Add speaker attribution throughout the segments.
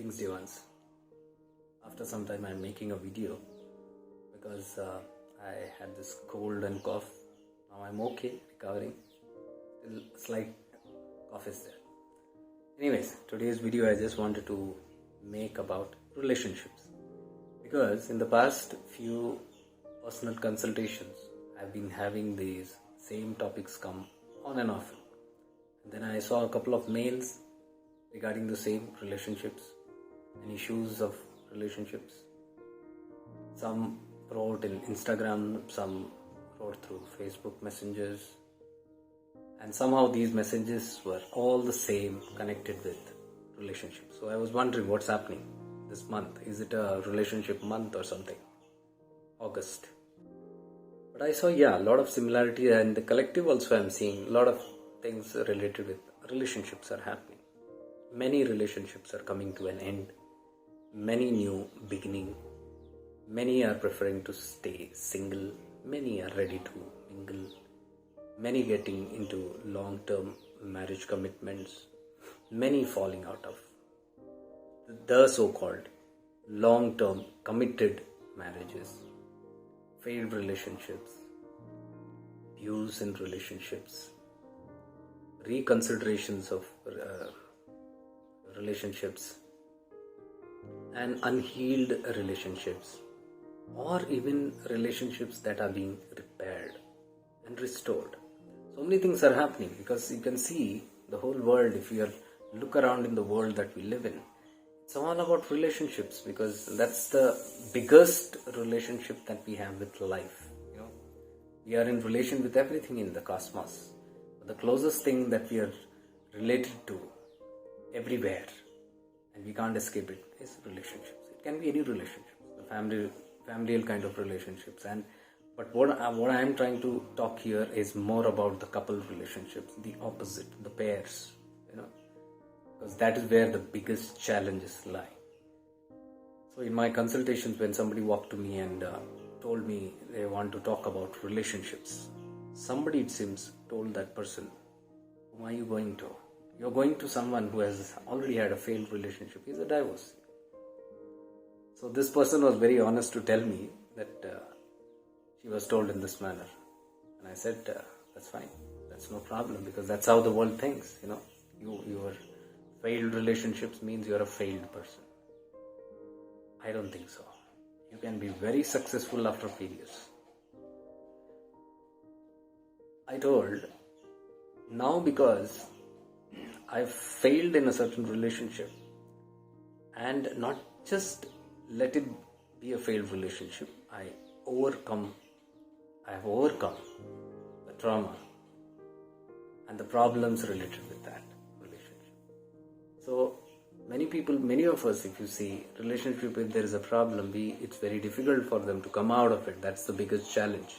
Speaker 1: Greetings dear ones. After some time I'm making a video because I had this cold and cough. Now I'm okay, recovering. Still slight cough is there. Anyways, today's video I just wanted to make about relationships, because in the past few personal consultations I've been having these same topics come on and off. And then I saw a couple of mails regarding the same relationships and issues of relationships. Some wrote in Instagram, some wrote through Facebook messengers, and somehow these messages were all the same, connected with relationships. So I was wondering what's happening this month. Is it a relationship month or something? August. But I saw a lot of similarity, and the collective also I'm seeing a lot of things related with relationships are happening. Many relationships are coming to an end. Many new beginning. Many are preferring to stay single. Many are ready to mingle. Many getting into long-term marriage commitments. Many falling out of the so-called long-term committed marriages. Failed relationships. Abuse in relationships. Reconsiderations of relationships, and unhealed relationships, or even relationships that are being repaired and restored. So many things are happening, because you can see the whole world. If you look around in the world that we live in, it's all about relationships, because that's the biggest relationship that we have with life. We are in relation with everything in the cosmos. The closest thing that we are related to everywhere, and we can't escape it, is relationships. It can be any relationship, the familial kind of relationships. But what I am trying to talk here is more about the couple relationships, the opposite, the pairs, because that is where the biggest challenges lie. So in my consultations, when somebody walked to me and told me they want to talk about relationships, somebody, it seems, told that person, "Whom are you going to? You're going to someone who has already had a failed relationship. He's a divorcee." So this person was very honest to tell me that she was told in this manner. And I said, that's fine. That's no problem, because that's how the world thinks. Your failed relationships means you're a failed person. I don't think so. You can be very successful after failures. I told, now because I've failed in a certain relationship, and not just let it be a failed relationship, I have overcome the trauma and the problems related with that relationship. So many of us, if you see relationship, if there is a problem, it's very difficult for them to come out of it. That's the biggest challenge.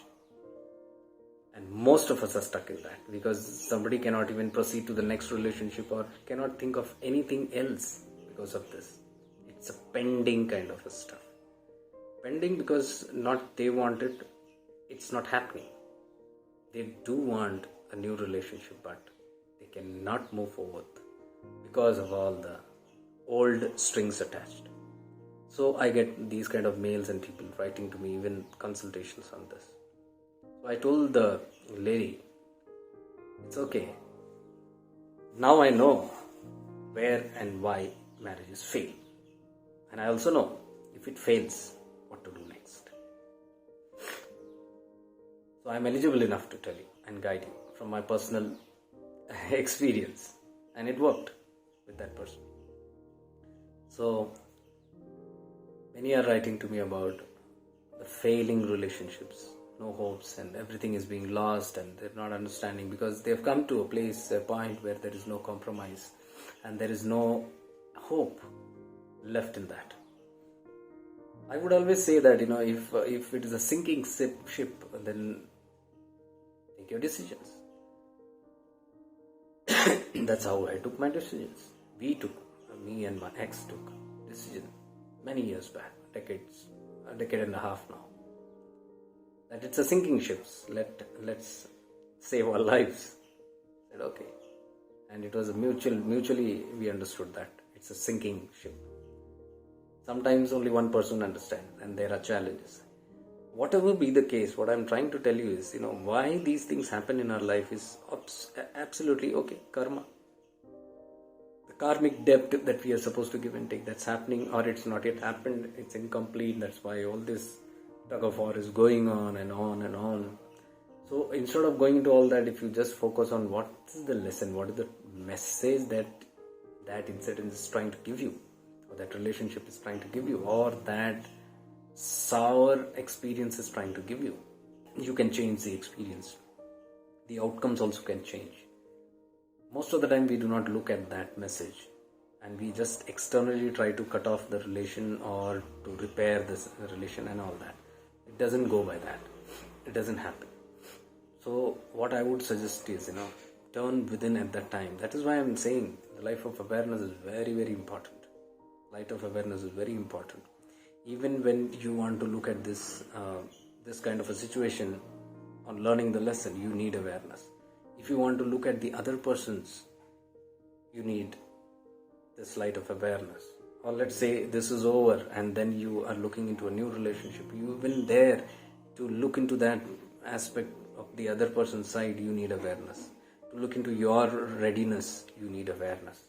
Speaker 1: And most of us are stuck in that, because somebody cannot even proceed to the next relationship or cannot think of anything else because of this. It's a pending kind of a stuff. Pending because not they want it, it's not happening. They do want a new relationship, but they cannot move forward because of all the old strings attached. So I get these kind of mails and people writing to me, even consultations on this. So I told the lady, it's okay. Now I know where and why marriages fail. And I also know, if it fails, what to do next. So I'm eligible enough to tell you and guide you from my personal experience. And it worked with that person. So many are writing to me about the failing relationships. No hopes, and everything is being lost, and they're not understanding, because they've come to a point where there is no compromise and there is no hope left in that. I would always say that, if it is a sinking ship, then take your decisions. That's how I took my decisions. Me and my ex took decision many years back, a decade and a half now, that it's a sinking ship. Let's save our lives. I said okay, and it was mutually we understood that it's a sinking ship. Sometimes only one person understands, and there are challenges. Whatever be the case, what I'm trying to tell you is, why these things happen in our life is absolutely okay. Karma, the karmic debt that we are supposed to give and take, that's happening, or it's not yet happened, it's incomplete. That's why all this tug of war is going on and on and on. So instead of going into all that, if you just focus on what is the lesson, what is the message that incident is trying to give you, or that relationship is trying to give you, or that sour experience is trying to give you, you can change the experience. The outcomes also can change. Most of the time we do not look at that message, and we just externally try to cut off the relation or to repair this relation and all that. It doesn't go by that. It doesn't happen. So what I would suggest is, turn within at that time. That is why I'm saying the life of awareness is very, very important. Light of awareness is very important. Even when you want to look at this kind of a situation on learning the lesson, you need awareness. If you want to look at the other persons, you need this light of awareness. Or let's say this is over and then you are looking into a new relationship. You even there to look into that aspect of the other person's side, you need awareness. To look into your readiness, you need awareness.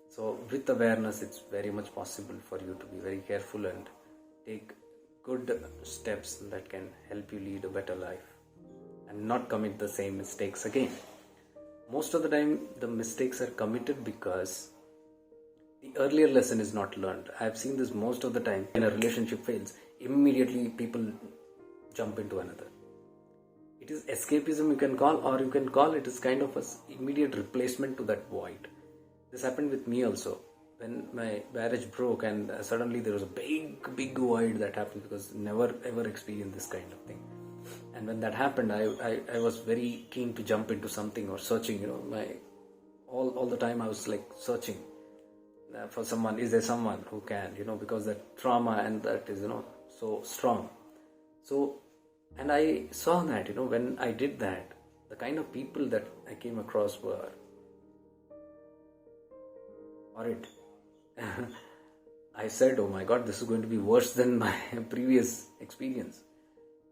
Speaker 1: So with awareness, it's very much possible for you to be very careful and take good steps that can help you lead a better life and not commit the same mistakes again. Most of the time, the mistakes are committed because the earlier lesson is not learned. I've seen this most of the time. When a relationship fails, immediately people jump into another. It is escapism you can call, or you can call it as kind of an immediate replacement to that void. This happened with me also. When my marriage broke and suddenly there was a big void that happened, because never ever experienced this kind of thing. And when that happened, I was very keen to jump into something or searching, all the time I was like searching for someone. Is there someone who can, because that trauma and that is, so strong. So, and I saw that, when I did that, the kind of people that I came across were horrid. I said, oh my God, this is going to be worse than my previous experience,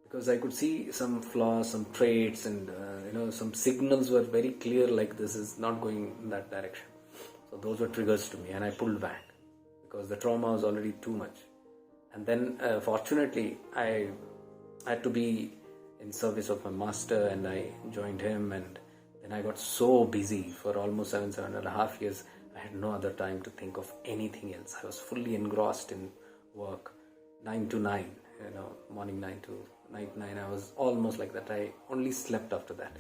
Speaker 1: because I could see some flaws, some traits, and some signals were very clear, like this is not going in that direction. So those were triggers to me, and I pulled back because the trauma was already too much. And then fortunately I had to be in service of my master, and I joined him, and then I got so busy for almost 7.5 years. I had no other time to think of anything else. I was fully engrossed in work, 9 to 9, morning 9 to night 9. I was almost like that. I only slept after that.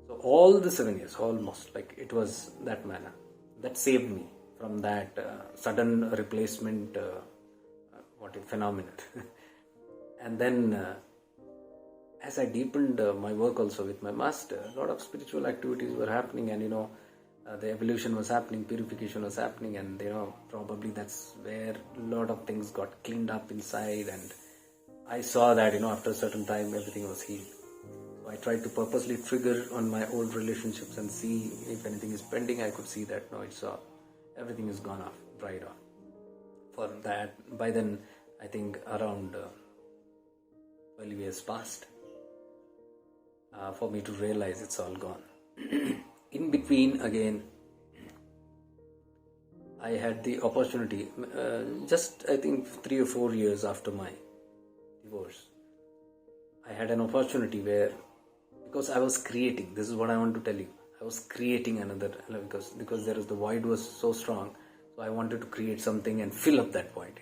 Speaker 1: So all the 7 years, almost like it was that manner. That saved me from that sudden replacement phenomenon. And then as I deepened my work also with my master, a lot of spiritual activities were happening, and the evolution was happening, purification was happening, and probably that's where a lot of things got cleaned up inside. And I saw that after a certain time everything was healed. So I tried to purposely trigger on my old relationships and see if anything is pending. I could see that no, it's everything is gone off, dried off. For that, by then I think around 12 years passed for me to realize it's all gone. In between, again, I had the opportunity, just I think 3 or 4 years after my divorce, I had an opportunity where, because I was creating, this is what I want to tell you, I was creating another, because the void was so strong, so I wanted to create something and fill up that void.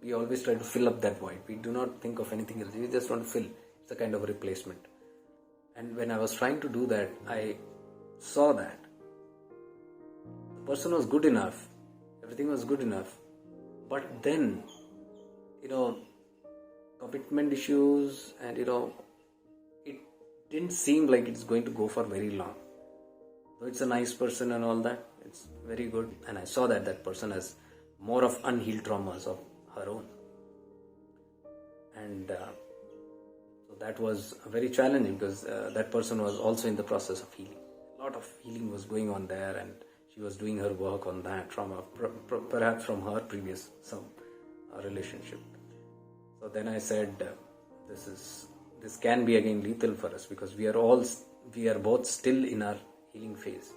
Speaker 1: We always try to fill up that void. We do not think of anything else. We just want to fill. It's a kind of replacement. And when I was trying to do that, I saw that the person was good enough, everything was good enough, but then commitment issues, and it didn't seem like it's going to go for very long. Though it's a nice person and all that, it's very good, and I saw that person has more of unhealed traumas of her own, and so that was very challenging, because that person was also in the process of healing. A lot of healing was going on there, and she was doing her work on that trauma, perhaps from her previous some our relationship. So then I said, this can be again lethal for us, because we are both still in our healing phase.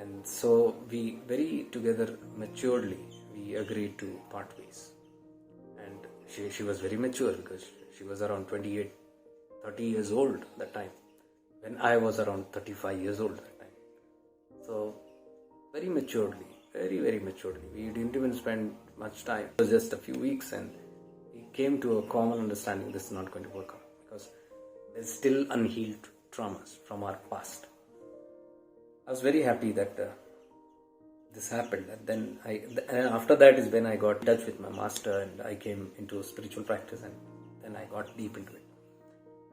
Speaker 1: And so we very together maturely, we agreed to part ways. And she was very mature, because she was around 28, 30 years old that time, when I was around 35 years old that time. So very maturely, very, very maturely. We didn't even spend much time. It was just a few weeks, and we came to a common understanding this is not going to work out, because there's still unhealed traumas from our past. I was very happy that this happened, and then and after that is when I got in touch with my master, and I came into spiritual practice, and then I got deep into it.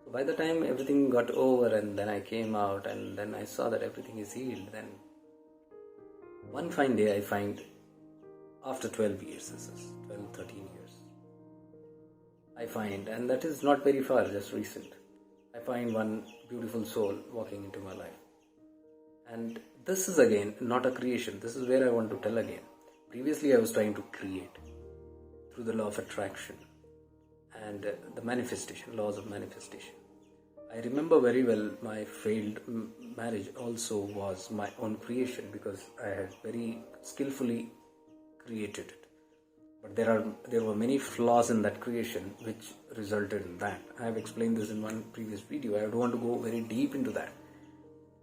Speaker 1: So by the time everything got over, and then I came out, and then I saw that everything is healed, then one fine day I find, after 12 years, this is 12, 13 years, I find, and that is not very far, just recent, I find one beautiful soul walking into my life. And this is again not a creation. This is where I want to tell again. Previously I was trying to create through the law of attraction and the manifestation, laws of manifestation. I remember very well my failed marriage also was my own creation, because I had very skillfully created it. But there were many flaws in that creation which resulted in that. I have explained this in one previous video. I don't want to go very deep into that,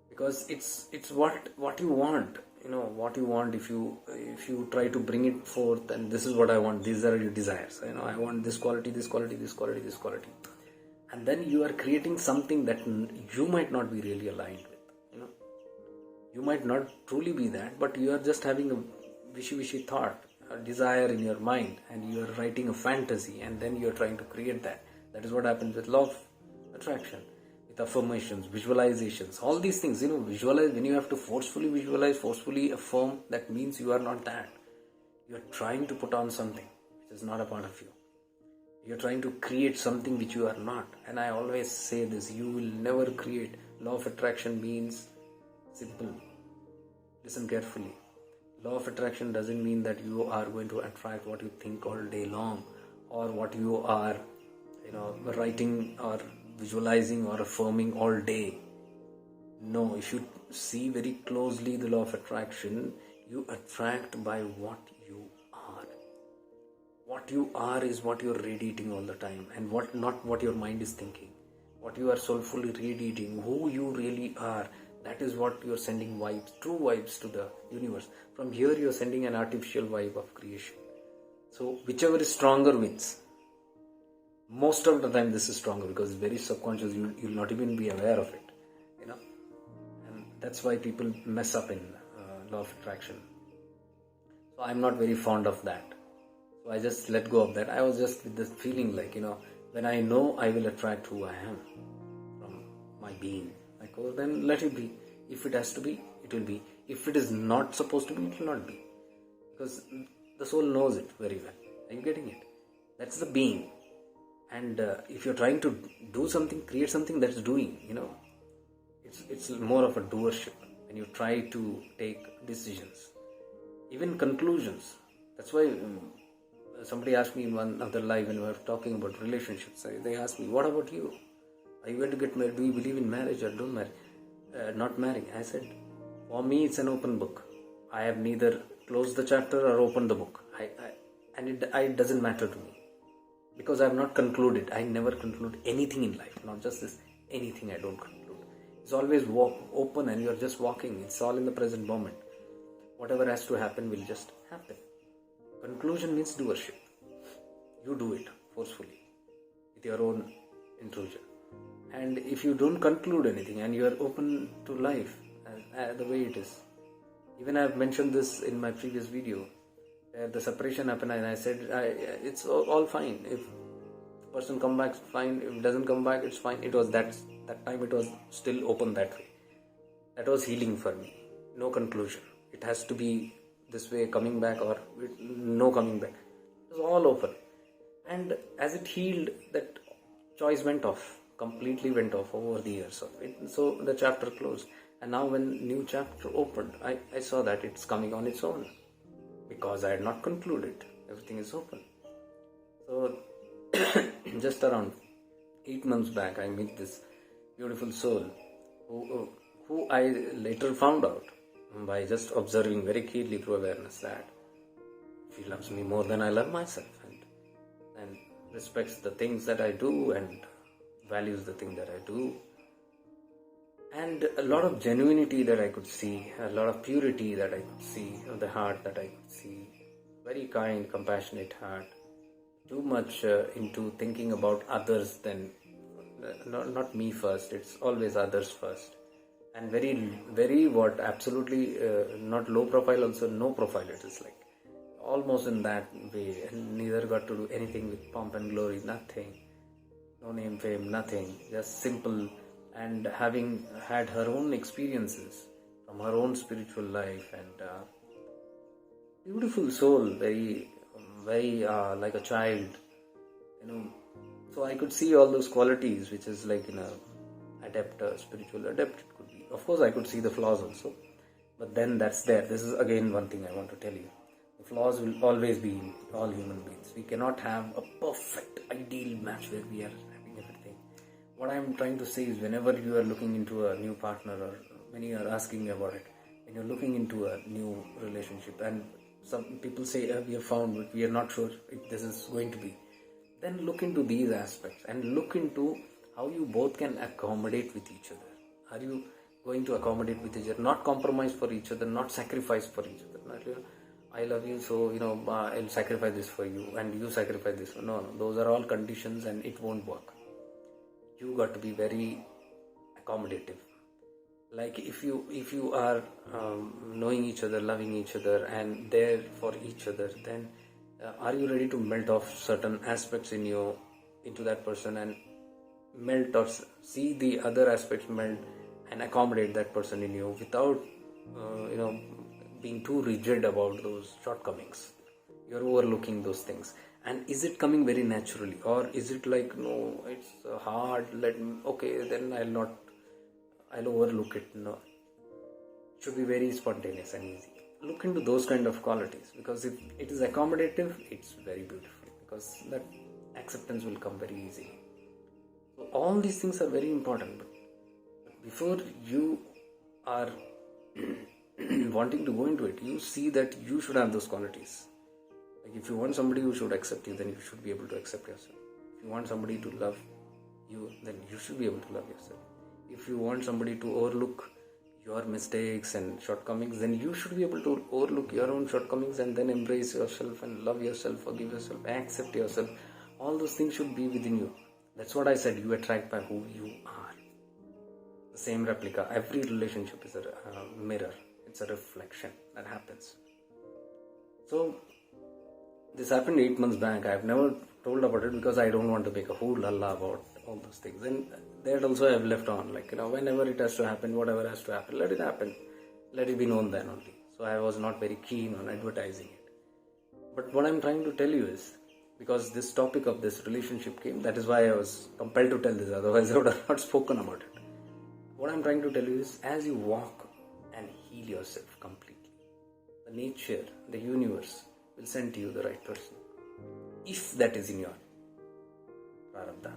Speaker 1: because it's what you want. What you want, if you try to bring it forth, and this is what I want, these are your desires, I want this quality, this quality, this quality, this quality, and then you are creating something that you might not be really aligned with. You might not truly be that, but you are just having a wishy-washy thought, a desire in your mind, and you are writing a fantasy, and then you are trying to create that. That is what happens with law of attraction, with affirmations, visualizations, all these things. Visualize. When you have to forcefully visualize, forcefully affirm, that means you are not that. You are trying to put on something which is not a part of you. You are trying to create something which you are not. And I always say this, you will never create. Law of attraction means simple. Listen carefully. Law of attraction doesn't mean that you are going to attract what you think all day long, or what you are writing or visualizing or affirming all day. No, if you see very closely the law of attraction, you attract by what you are. What you are is what you are radiating all the time, and not what your mind is thinking. What you are soulfully radiating, who you really are, that is what you are sending vibes, true vibes to the universe. From here you are sending an artificial vibe of creation. So whichever is stronger wins. Most of the time this is stronger, because it's very subconscious. You'll not even be aware of it, and that's why people mess up in law of attraction. So I'm not very fond of that. So I just let go of that. I was just with this feeling like, when I know I will attract who I am from my being, like, oh, then let it be. If it has to be, it will be. If it is not supposed to be, it will not be, because the soul knows it very well. Are you getting it? That's the being. And if you're trying to do something, create something, that's doing, it's more of a doership. When you try to take decisions, even conclusions. That's why somebody asked me in one other live when we were talking about relationships. They asked me, what about you? Are you going to get married? Do you believe in marriage or don't marry? Not marrying. I said, for me, it's an open book. I have neither closed the chapter or opened the book. It doesn't matter to me. Because I have not concluded. I never conclude anything in life. Not just this, anything I don't conclude. It's always open, and you're just walking. It's all in the present moment. Whatever has to happen will just happen. Conclusion means doership. You do it forcefully with your own intrusion. And if you don't conclude anything and you are open to life the way it is. Even I have mentioned this in my previous video. The separation happened, and I said it's all fine. If the person come back, fine. If it doesn't come back, it's fine. It was that time it was still open that way. That was healing for me. No conclusion. It has to be this way, coming back, or no coming back. It was all open. And as it healed, that choice completely went off over the years of it. So the chapter closed. And now when new chapter opened, I saw that it's coming on its own. Because I had not concluded. Everything is open. So just around 8 months back, I met this beautiful soul who I later found out by just observing very keenly through awareness that she loves me more than I love myself, and respects the things that I do and values the thing that I do, and a lot of genuinity that I could see, a lot of purity that I could see, of the heart that I could see, very kind, compassionate heart, too much into thinking about others than not me first. It's always others first, and very what absolutely not low profile, also no profile. It is like almost in that way, and neither got to do anything with pomp and glory, nothing, no name, fame, nothing, just simple. And having had her own experiences from her own spiritual life, and beautiful soul, very like a child, so I could see all those qualities, which is like adept, spiritual adept. It could be, of course I could see the flaws also, but then that's there. This is again one thing I want to tell you. The flaws will always be in all human beings. We cannot have a perfect ideal match where we are having everything. What I'm trying to say is, whenever you are looking into a new partner, or when you are asking about it, when you're looking into a new relationship, and some people say we have found, but we are not sure if this is going to be, then look into these aspects and look into how you both can accommodate with each other. Are you going to accommodate with each other, not compromise for each other, not sacrifice for each other? Not, I love you, so I'll sacrifice this for you, and you sacrifice this. No, those are all conditions, and it won't work. You got to be very accommodative. Like if you are knowing each other, loving each other, and there for each other, then are you ready to melt off certain aspects in you into that person, and melt or see the other aspects melt and accommodate that person in you without being too rigid about those shortcomings? You're overlooking those things, and is it coming very naturally, or is it like, no, it's hard, okay, then I'll overlook it? No, it should be very spontaneous and easy. Look into those kind of qualities, because if it is accommodative, it's very beautiful, because that acceptance will come very easily. So all these things are very important, but before you are wanting to go into it, you see that you should have those qualities. Like if you want somebody who should accept you, then you should be able to accept yourself. If you want somebody to love you, then you should be able to love yourself. If you want somebody to overlook your mistakes and shortcomings, then you should be able to overlook your own shortcomings and then embrace yourself and love yourself, forgive yourself, accept yourself. All those things should be within you. That's what I said. You attract by who you are. The same replica. Every relationship is a mirror. It's a reflection that happens. So this happened 8 months back. I've never told about it because I don't want to make a hoorah about all those things. And that also I've left on. Like, whenever it has to happen, whatever has to happen, let it happen. Let it be known then only. So I was not very keen on advertising it. But what I'm trying to tell you is, because this topic of this relationship came, that is why I was compelled to tell this. Otherwise I would have not spoken about it. What I'm trying to tell you is, as you walk and heal yourself completely, the nature, the universe will send to you the right person. If that is in your prarabdha.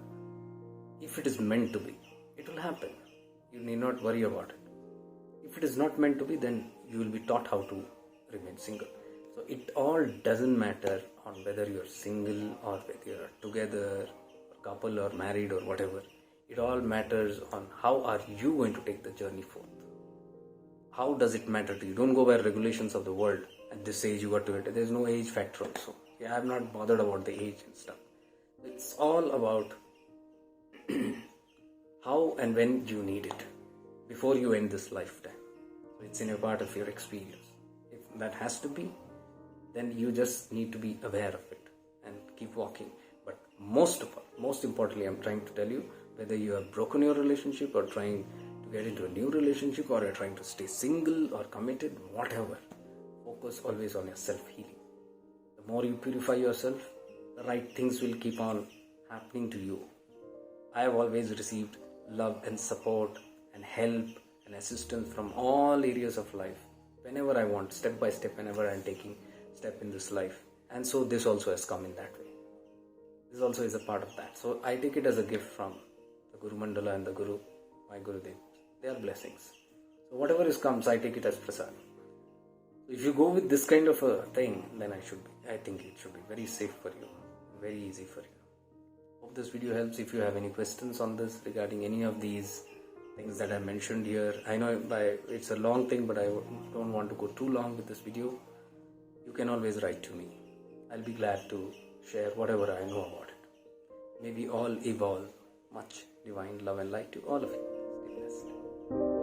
Speaker 1: If it is meant to be, it will happen. You need not worry about it. If it is not meant to be, then you will be taught how to remain single. So it all doesn't matter on whether you're single or whether you're together, or couple or married or whatever. It all matters on how are you going to take the journey forth. How does it matter to you? Don't go by regulations of the world. At this age you got to it. There's no age factor also. Yeah, I'm not bothered about the age and stuff. It's all about how and when you need it before you end this lifetime. It's in a part of your experience. If that has to be, then you just need to be aware of it and keep walking. But most importantly, I'm trying to tell you, whether you have broken your relationship or trying to get into a new relationship, or you're trying to stay single or committed, whatever, focus always on your self-healing. The more you purify yourself, the right things will keep on happening to you. I have always received love and support and help and assistance from all areas of life, whenever I want, step by step, whenever I'm taking step in this life. And so this also has come in that way. this also is a part of that. So I take it as a gift from the Guru Mandala and the Guru, my Gurudev. They are blessings. So whatever comes, I take it as prasad. So if you go with this kind of a thing, then I think it should be very safe for you, very easy for you. Hope this video helps. If you have any questions on this regarding any of these things that I mentioned here, I know it's a long thing, but I don't want to go too long with this video. You can always write to me. I'll be glad to share whatever I know about it. May we all evolve much divine love and light to all of you. Stay blessed.